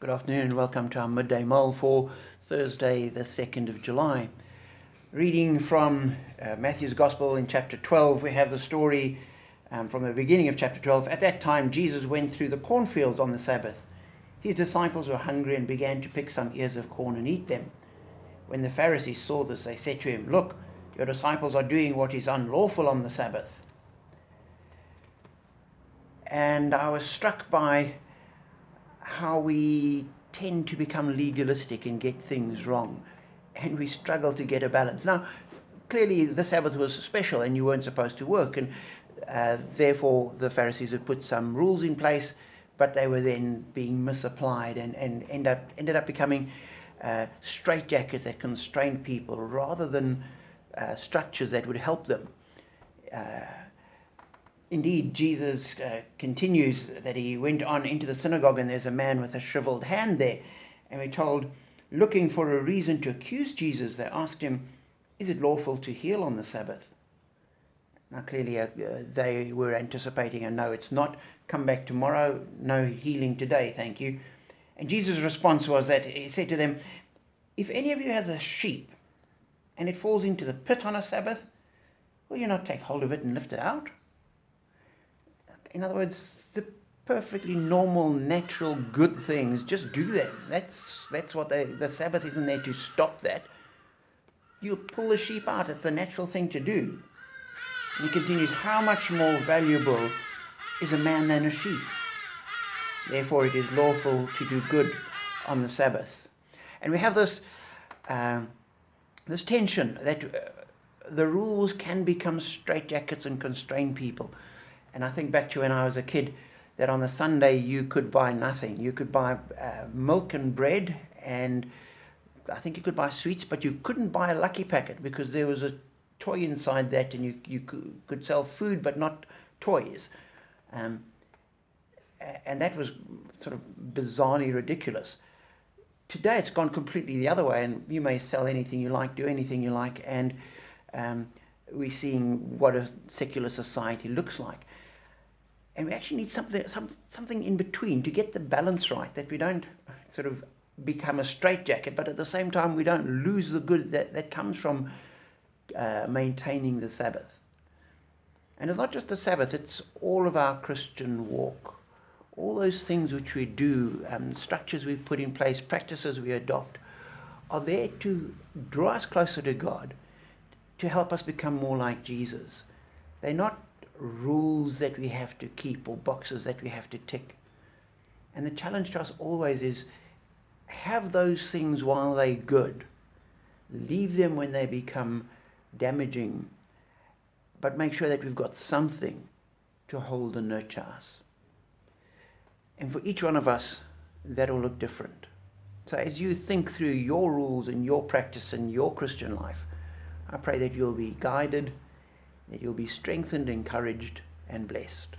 Good afternoon and welcome to our Midday Mull for Thursday the 2nd of July. Reading from Matthew's Gospel in chapter 12, we have the story from the beginning of chapter 12. At that time, Jesus went through the cornfields on the Sabbath. His disciples were hungry and began to pick some ears of corn and eat them. When the Pharisees saw this, they said to him, "Look, your disciples are doing what is unlawful on the Sabbath." And I was struck by how we tend to become legalistic and get things wrong, and we struggle to get a balance. Now, clearly the Sabbath was special and you weren't supposed to work, and therefore the Pharisees had put some rules in place, but they were then being misapplied and ended up becoming straitjackets that constrained people rather than structures that would help them. Indeed, Jesus continues that he went on into the synagogue, and there's a man with a shriveled hand there. And we're told, looking for a reason to accuse Jesus, they asked him, "Is it lawful to heal on the Sabbath?" Now, clearly, they were anticipating, no, it's not. Come back tomorrow. No healing today, thank you. And Jesus' response was that he said to them, "If any of you has a sheep and it falls into the pit on a Sabbath, will you not take hold of it and lift it out?" In other words, the perfectly normal, natural, good things, just do them. That's what the Sabbath isn't there to stop that. You pull the sheep out. It's the natural thing to do. And he continues, how much more valuable is a man than a sheep? Therefore, it is lawful to do good on the Sabbath. And we have this tension that the rules can become straitjackets and constrain people. And I think back to when I was a kid, that on the Sunday you could buy nothing. You could buy milk and bread, and I think you could buy sweets, but you couldn't buy a lucky packet because there was a toy inside that, and you could sell food but not toys. And that was sort of bizarrely ridiculous. Today it's gone completely the other way, and you may sell anything you like, do anything you like, and we're seeing what a secular society looks like. And we actually need something in between to get the balance right, that we don't sort of become a straitjacket, but at the same time we don't lose the good that comes from maintaining the Sabbath. And it's not just the Sabbath, it's all of our Christian walk. All those things which we do, structures we put in place, practices we adopt, are there to draw us closer to God, to help us become more like Jesus. They're not rules that we have to keep or boxes that we have to tick. And the challenge to us always is, have those things while they're good. Leave them when they become damaging, but make sure that we've got something to hold and nurture us. And for each one of us, that will look different. So as you think through your rules and your practice and your Christian life, I pray that you'll be guided, that you'll be strengthened, encouraged, and blessed.